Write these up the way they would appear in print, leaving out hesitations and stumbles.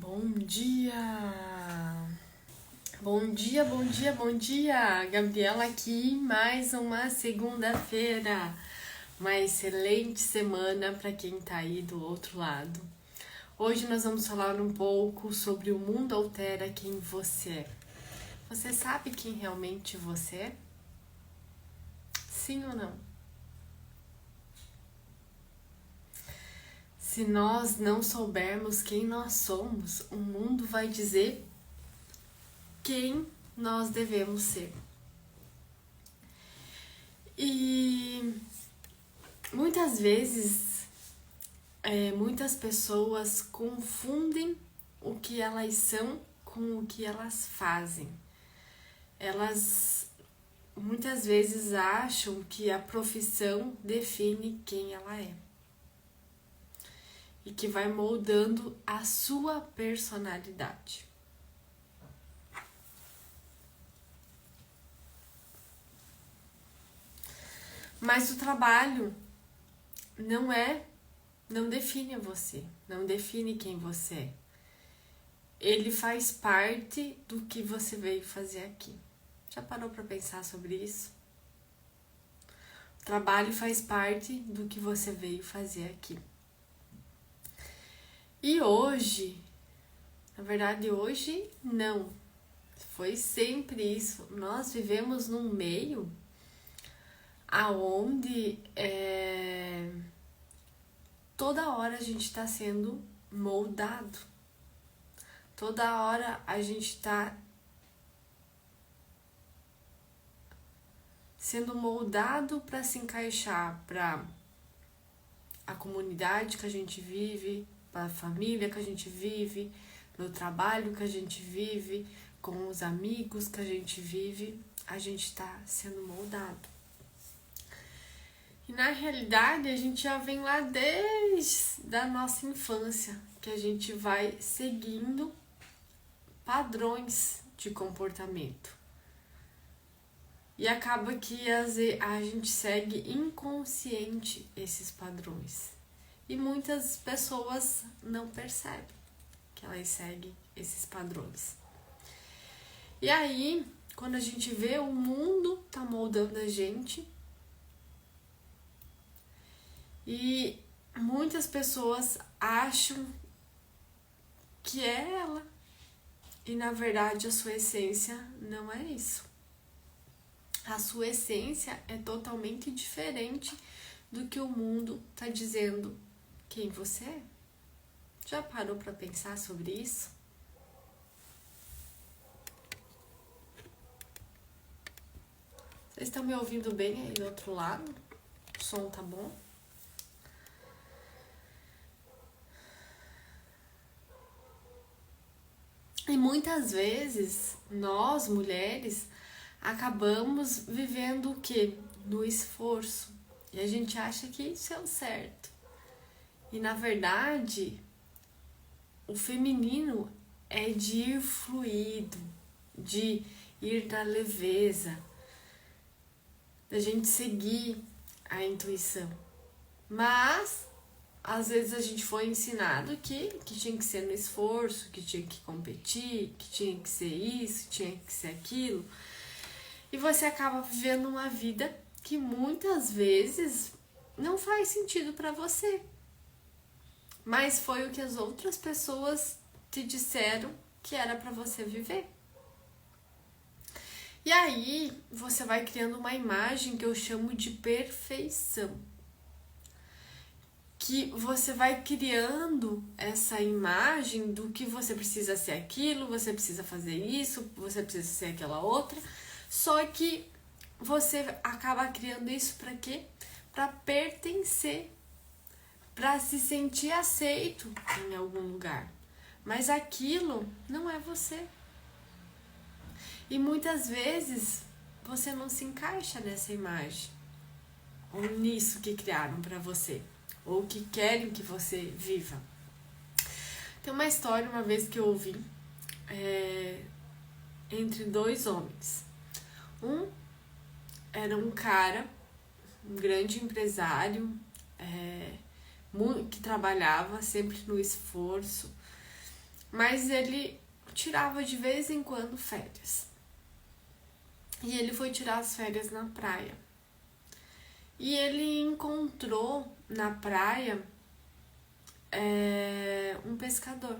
Bom dia! Bom dia, bom dia, bom dia! Gabriela aqui, mais uma segunda-feira. Uma excelente semana para quem tá aí do outro lado. Hoje nós vamos falar um pouco sobre o mundo altera quem você é. Você sabe quem realmente você é? Sim ou não? Se nós não soubermos quem nós somos, o mundo vai dizer quem nós devemos ser. E muitas vezes, muitas pessoas confundem o que elas são com o que elas fazem. Elas muitas vezes acham que a profissão define quem ela é e que vai moldando a sua personalidade. Mas o trabalho não define você, não define quem você é. Ele faz parte do que você veio fazer aqui. Já parou para pensar sobre isso? O trabalho faz parte do que você veio fazer aqui. E hoje, na verdade hoje não, foi sempre isso. Nós vivemos num meio aonde toda hora a gente está sendo moldado. Toda hora a gente está sendo moldado para se encaixar para a comunidade que a gente vive, para a família que a gente vive, no trabalho que a gente vive, com os amigos que a gente vive, a gente está sendo moldado. E na realidade a gente já vem lá desde a nossa infância, que a gente vai seguindo padrões de comportamento. E acaba que a gente segue inconsciente esses padrões. E muitas pessoas não percebem que elas seguem esses padrões. E aí, quando a gente vê, o mundo tá moldando a gente. E muitas pessoas acham que é ela. E na verdade a sua essência não é isso. A sua essência é totalmente diferente do que o mundo está dizendo quem você é. Já parou para pensar sobre isso? Vocês estão me ouvindo bem aí do outro lado? O som tá bom? E muitas vezes, nós mulheres, acabamos vivendo o quê? No esforço. E a gente acha que isso é o certo. E na verdade, o feminino é de ir fluido, de ir na leveza, da gente seguir a intuição. Mas às vezes a gente foi ensinado que tinha que ser no esforço, que tinha que competir, que tinha que ser isso, tinha que ser aquilo. E você acaba vivendo uma vida que muitas vezes não faz sentido para você. Mas foi o que as outras pessoas te disseram que era para você viver. E aí você vai criando uma imagem que eu chamo de perfeição. Que você vai criando essa imagem do que você precisa ser aquilo, você precisa fazer isso, você precisa ser aquela outra. Só que você acaba criando isso para quê? Para pertencer, para se sentir aceito em algum lugar. Mas aquilo não é você. E muitas vezes você não se encaixa nessa imagem ou nisso que criaram para você, ou que querem que você viva. Tem uma história uma vez que eu ouvi entre dois homens. Um era um cara, um grande empresário, que trabalhava sempre no esforço, mas ele tirava de vez em quando férias. E ele foi tirar as férias na praia. E ele encontrou na praia um pescador.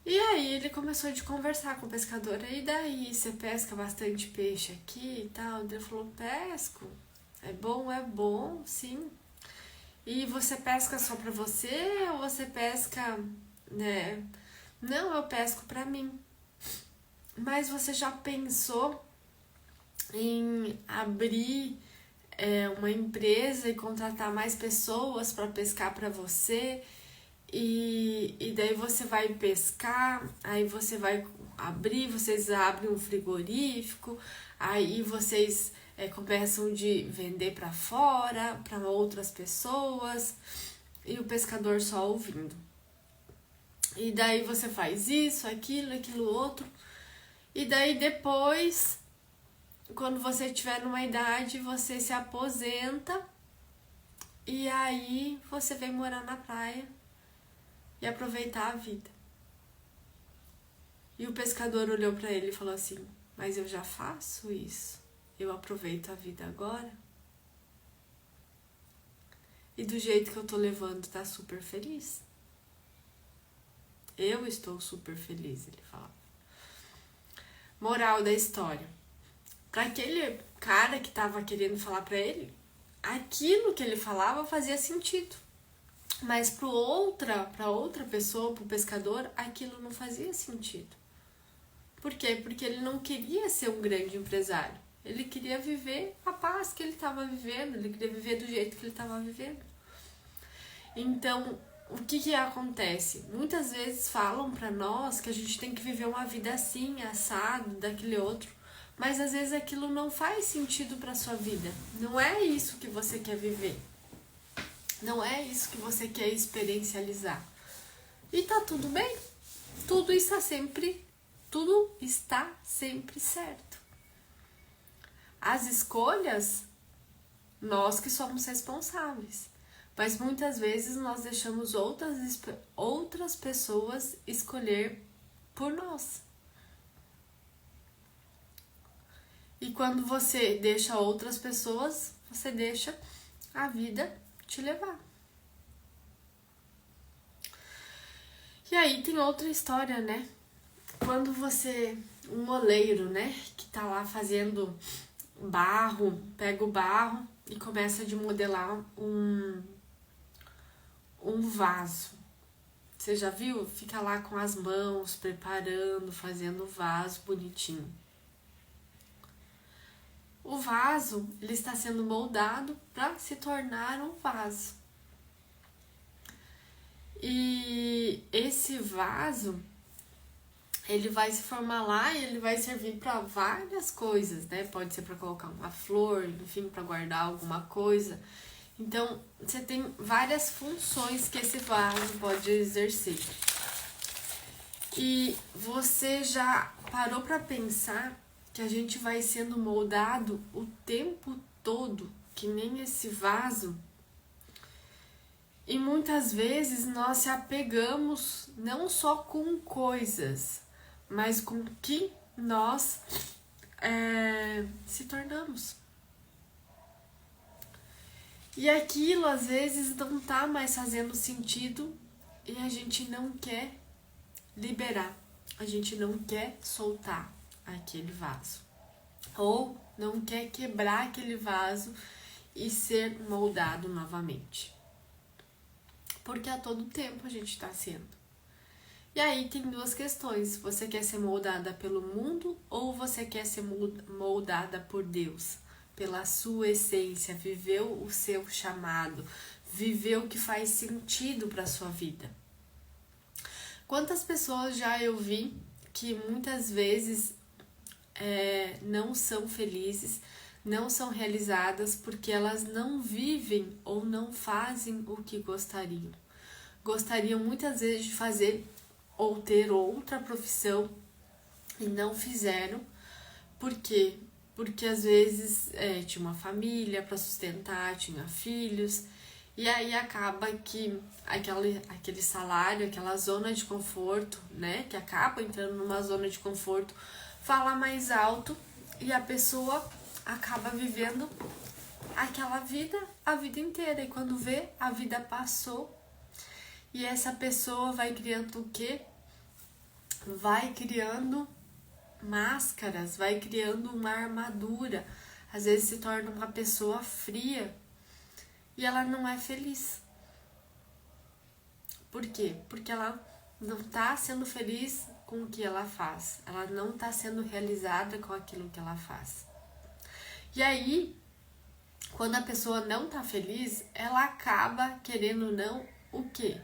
E aí ele começou a conversar com o pescador. E daí, você pesca bastante peixe aqui e tal? Ele falou, pesco. É bom, sim. E você pesca só pra você ou você pesca, né? Não, eu pesco pra mim. Mas você já pensou em abrir uma empresa e contratar mais pessoas para pescar para você? E daí você vai pescar, aí você vai abrir, vocês abrem um frigorífico, aí vocês começam de vender para fora, para outras pessoas, e o pescador só ouvindo. E daí você faz isso, aquilo, outro, e daí depois, quando você estiver numa idade, você se aposenta, e aí você vem morar na praia e aproveitar a vida. E o pescador olhou para ele e falou assim, mas eu já faço isso, eu aproveito a vida agora. E do jeito que eu tô levando, tá super feliz. Eu estou super feliz, ele falava. Moral da história. Para aquele cara que tava querendo falar para ele, aquilo que ele falava fazia sentido. Mas para outra pessoa, pro pescador, aquilo não fazia sentido. Por quê? Porque ele não queria ser um grande empresário. Ele queria viver a paz que ele estava vivendo, ele queria viver do jeito que ele estava vivendo. Então, o que acontece? Muitas vezes falam para nós que a gente tem que viver uma vida assim, assado, daquele outro, mas às vezes aquilo não faz sentido para sua vida. Não é isso que você quer viver. Não é isso que você quer experiencializar. E tá tudo bem. Tudo está sempre certo. As escolhas, nós que somos responsáveis. Mas muitas vezes nós deixamos outras pessoas escolher por nós. E quando você deixa outras pessoas, você deixa a vida te levar. E aí tem outra história, né? Quando um oleiro, né, que tá lá fazendo barro, pega o barro e começa a modelar um vaso. Você já viu? Fica lá com as mãos, preparando, fazendo o vaso bonitinho. O vaso, ele está sendo moldado para se tornar um vaso. E esse vaso, ele vai se formar lá e ele vai servir para várias coisas, né? Pode ser para colocar uma flor, enfim, para guardar alguma coisa. Então, você tem várias funções que esse vaso pode exercer. E você já parou para pensar que a gente vai sendo moldado o tempo todo, que nem esse vaso? E muitas vezes nós se apegamos não só com coisas, mas com o que nós se tornamos. E aquilo às vezes não tá mais fazendo sentido e a gente não quer liberar, a gente não quer soltar aquele vaso. Ou não quer quebrar aquele vaso e ser moldado novamente. Porque a todo tempo a gente está sendo. E aí tem duas questões. Você quer ser moldada pelo mundo ou você quer ser moldada por Deus? Pela sua essência, viveu o seu chamado, viveu o que faz sentido para a sua vida. Quantas pessoas já eu vi que muitas vezes não são felizes, não são realizadas porque elas não vivem ou não fazem o que gostariam. Gostariam muitas vezes de fazer ou ter outra profissão e não fizeram. Por quê? Porque às vezes tinha uma família para sustentar, tinha filhos E aí acaba que aquele salário, aquela zona de conforto, né? Que acaba entrando numa zona de conforto, fala mais alto e a pessoa acaba vivendo aquela vida a vida inteira. E quando vê, a vida passou. E essa pessoa vai criando o quê? Vai criando máscaras, vai criando uma armadura. Às vezes se torna uma pessoa fria e ela não é feliz. Por quê? Porque ela não tá sendo feliz com o que ela faz. Ela não tá sendo realizada com aquilo que ela faz. E aí, quando a pessoa não tá feliz, ela acaba querendo não o quê?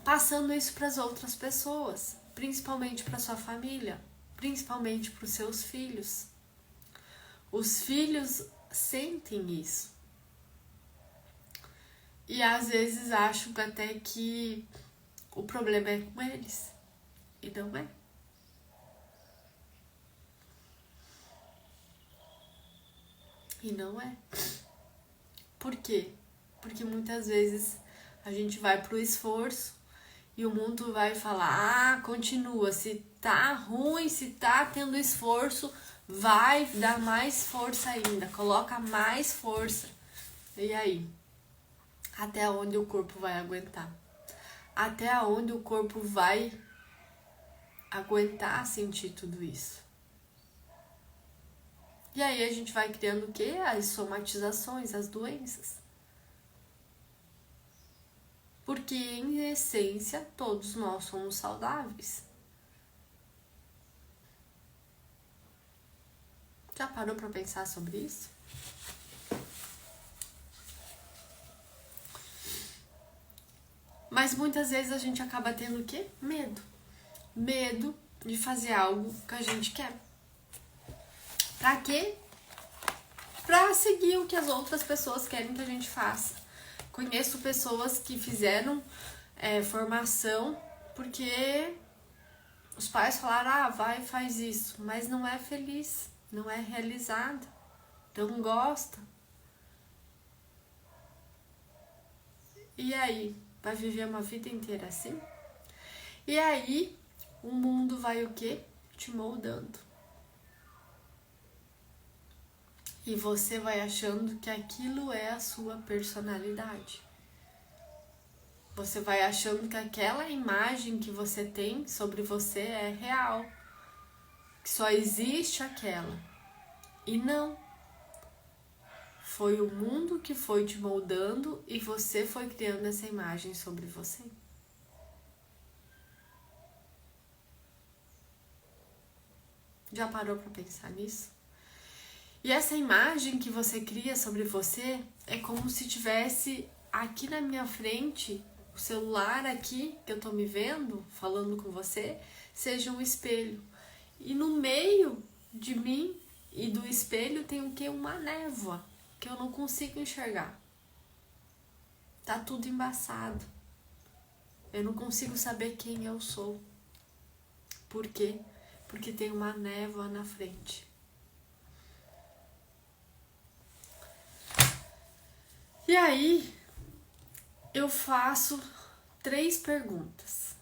Passando isso para as outras pessoas, principalmente para sua família, principalmente para os seus filhos. Os filhos sentem isso. E às vezes acham até que o problema é com eles. E não é. E não é. Por quê? Porque muitas vezes a gente vai pro esforço e o mundo vai falar, continua, se tá ruim, se tá tendo esforço, vai dar mais força ainda, coloca mais força. E aí? Até onde o corpo vai aguentar? Até onde o corpo vai aguentar sentir tudo isso? E aí a gente vai criando o quê? As somatizações, as doenças. Porque, em essência, todos nós somos saudáveis. Já parou para pensar sobre isso? Mas muitas vezes a gente acaba tendo o quê? Medo. Medo de fazer algo que a gente quer. Pra quê? Pra seguir o que as outras pessoas querem que a gente faça. Conheço pessoas que fizeram formação porque os pais falaram, vai, faz isso, mas não é feliz, não é realizada, não gosta. E aí, vai viver uma vida inteira assim? E aí, o mundo vai o quê? Te moldando. E você vai achando que aquilo é a sua personalidade. Você vai achando que aquela imagem que você tem sobre você é real. Que só existe aquela. E não. Foi o mundo que foi te moldando e você foi criando essa imagem sobre você. Já parou para pensar nisso? E essa imagem que você cria sobre você é como se tivesse aqui na minha frente, o celular aqui que eu tô me vendo, falando com você, seja um espelho. E no meio de mim e do espelho tem o que? Uma névoa que eu não consigo enxergar. Tá tudo embaçado. Eu não consigo saber quem eu sou. Por quê? Porque tem uma névoa na frente. E aí, eu faço 3 perguntas.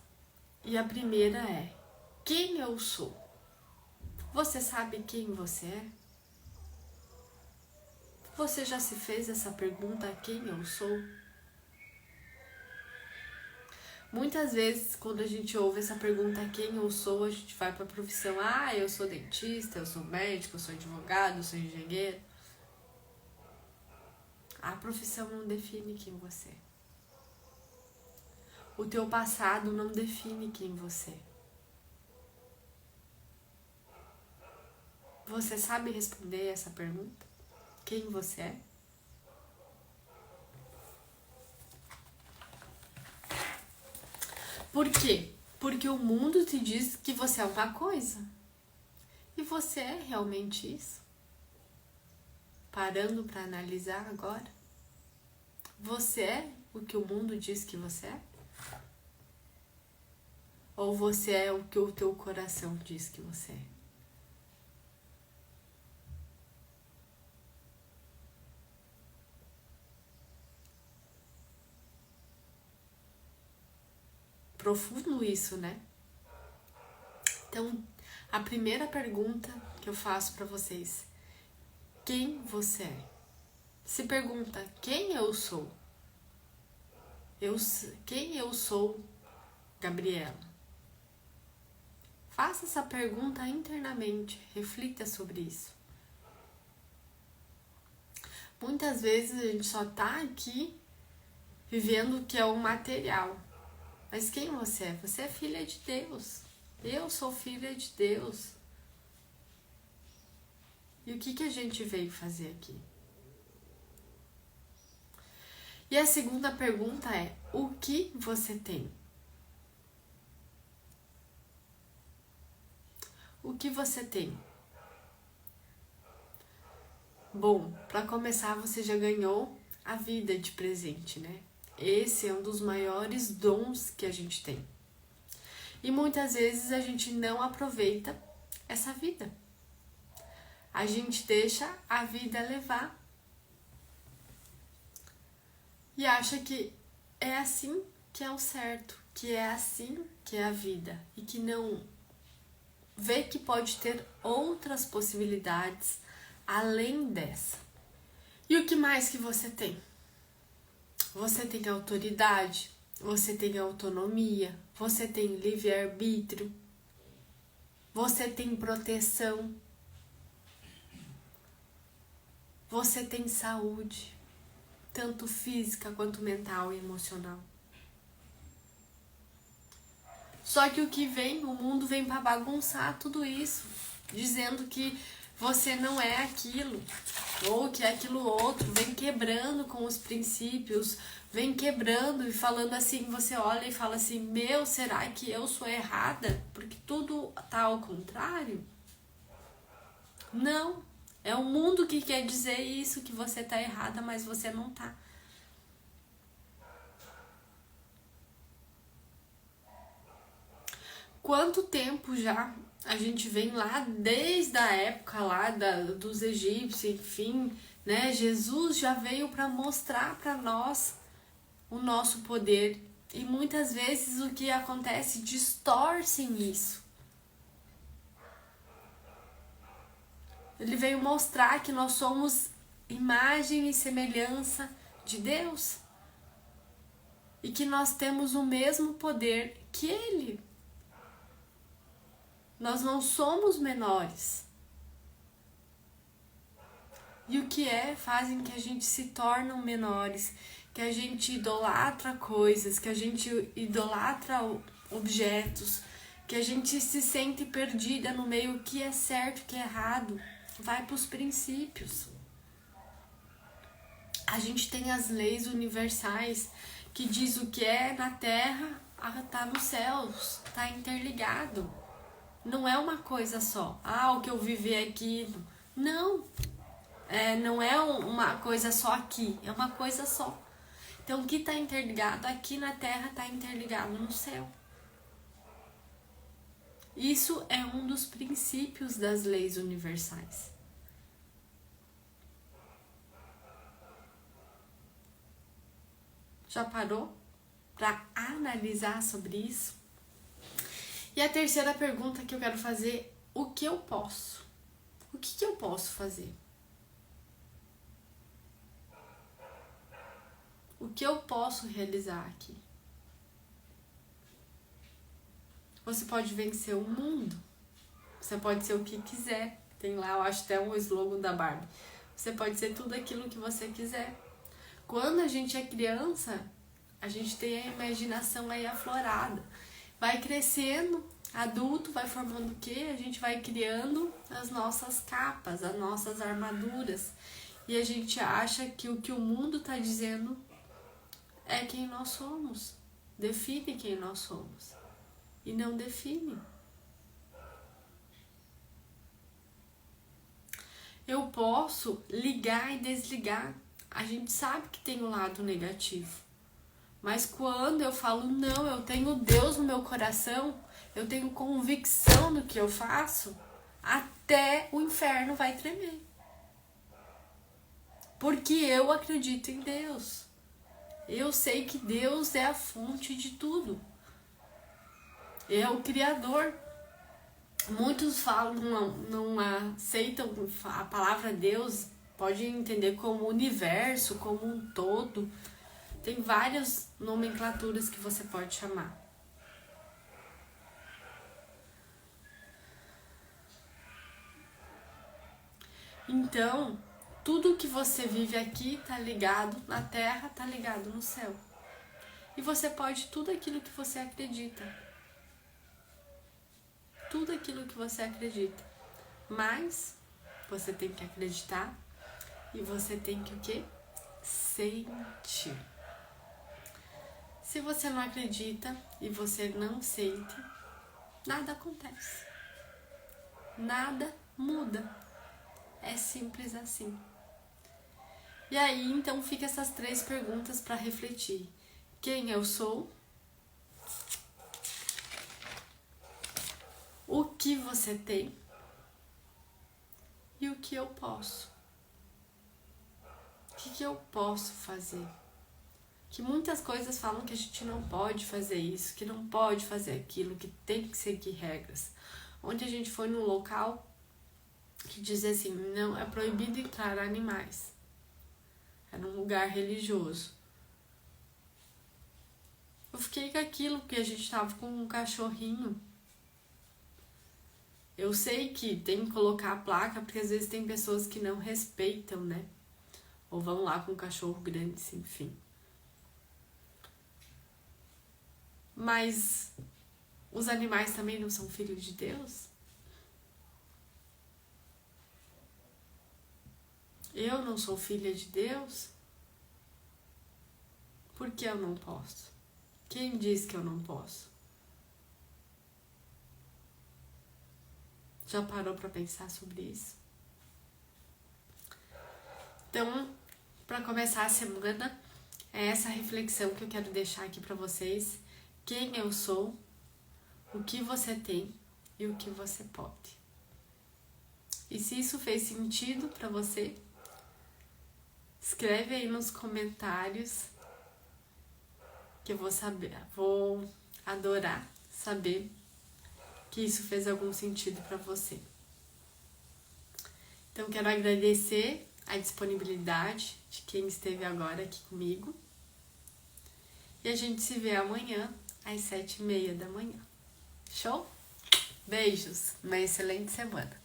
E a primeira é: quem eu sou? Você sabe quem você é? Você já se fez essa pergunta, quem eu sou? Muitas vezes, quando a gente ouve essa pergunta, quem eu sou, a gente vai para a profissão, eu sou dentista, eu sou médico, eu sou advogado, eu sou engenheiro. A profissão não define quem você é. O teu passado não define quem você é. Você sabe responder essa pergunta? Quem você é? Por quê? Porque o mundo te diz que você é uma coisa. E você é realmente isso? Parando para analisar agora? Você é o que o mundo diz que você é? Ou você é o que o teu coração diz que você é? profundo isso, né? Então, a primeira pergunta que eu faço para vocês: quem você é? Se pergunta, quem eu sou? Quem eu sou, Gabriela? Faça essa pergunta internamente, reflita sobre isso. Muitas vezes a gente só tá aqui vivendo o que é o material. Mas quem você é? Você é filha de Deus. Eu sou filha de Deus. E o que a gente veio fazer aqui? E a segunda pergunta é: o que você tem? O que você tem? Bom, para começar, você já ganhou a vida de presente, né? Esse é um dos maiores dons que a gente tem. E muitas vezes a gente não aproveita essa vida. A gente deixa a vida levar. E acha que é assim que é o certo, que é assim que é a vida. E que não vê que pode ter outras possibilidades além dessa. E o que mais que você tem? Você tem autoridade, você tem autonomia, você tem livre-arbítrio, você tem proteção, você tem saúde, tanto física quanto mental e emocional. Só que o mundo vem para bagunçar tudo isso, dizendo que você não é aquilo, ou que é aquilo outro, vem quebrando com os princípios, vem quebrando e falando assim, você olha e fala assim, será que eu sou errada? Porque tudo tá ao contrário? Não, é o mundo que quer dizer isso, que você tá errada, mas você não tá. Quanto tempo já a gente vem lá desde a época lá dos egípcios, enfim, né? Jesus já veio para mostrar para nós o nosso poder. E muitas vezes o que acontece distorcem isso. Ele veio mostrar que nós somos imagem e semelhança de Deus. E que nós temos o mesmo poder que Ele. Nós não somos menores. E o que fazem que a gente se torne menores, que a gente idolatra coisas, que a gente idolatra objetos, que a gente se sente perdida no meio, o que é certo, o que é errado. Vai para os princípios. A gente tem as leis universais que diz o que é na terra, tá nos céus, tá interligado. Não é uma coisa só. O que eu vivi aqui. Não. Não é uma coisa só aqui. É uma coisa só. Então, o que está interligado aqui na terra está interligado no céu. Isso é um dos princípios das leis universais. Já parou para analisar sobre isso? E a terceira pergunta que eu quero fazer: o que eu posso? O que eu posso fazer? O que eu posso realizar aqui? Você pode vencer o mundo. Você pode ser o que quiser. Tem lá, eu acho até um slogan da Barbie. Você pode ser tudo aquilo que você quiser. Quando a gente é criança, a gente tem a imaginação aí aflorada. Vai crescendo, adulto vai formando o quê? A gente vai criando as nossas capas, as nossas armaduras. E a gente acha que o mundo está dizendo é quem nós somos. Define quem nós somos. E não define. Eu posso ligar e desligar. A gente sabe que tem um lado negativo. Mas quando eu falo, não, eu tenho Deus no meu coração, eu tenho convicção no que eu faço, até o inferno vai tremer. Porque eu acredito em Deus. Eu sei que Deus é a fonte de tudo. Ele é o Criador. Muitos falam, não aceitam a palavra Deus, pode entender como universo, como um todo. Tem várias nomenclaturas que você pode chamar. Então, tudo que você vive aqui tá ligado na terra, tá ligado no céu. E você pode tudo aquilo que você acredita. Tudo aquilo que você acredita. Mas você tem que acreditar e você tem que o quê? Sentir. Se você não acredita e você não sente, nada acontece. Nada muda. É simples assim. E aí, então, fica essas 3 perguntas para refletir. Quem eu sou? O que você tem? E o que eu posso? O que eu posso fazer? Que muitas coisas falam que a gente não pode fazer isso, que não pode fazer aquilo, que tem que seguir regras. Onde a gente foi num local que dizia assim, não, é proibido entrar animais. Era um lugar religioso. Eu fiquei com aquilo, porque a gente tava com um cachorrinho. Eu sei que tem que colocar a placa, porque às vezes tem pessoas que não respeitam, né? Ou vão lá com um cachorro grande, enfim. Mas os animais também não são filhos de Deus? Eu não sou filha de Deus? Por que eu não posso? Quem diz que eu não posso? Já parou para pensar sobre isso? Então, para começar a semana, é essa reflexão que eu quero deixar aqui para vocês. Quem eu sou, o que você tem e o que você pode. E se isso fez sentido para você, escreve aí nos comentários que eu vou adorar saber que isso fez algum sentido para você. Então, quero agradecer a disponibilidade de quem esteve agora aqui comigo. E a gente se vê amanhã, às 7h30 da manhã. Show? Beijos, uma excelente semana.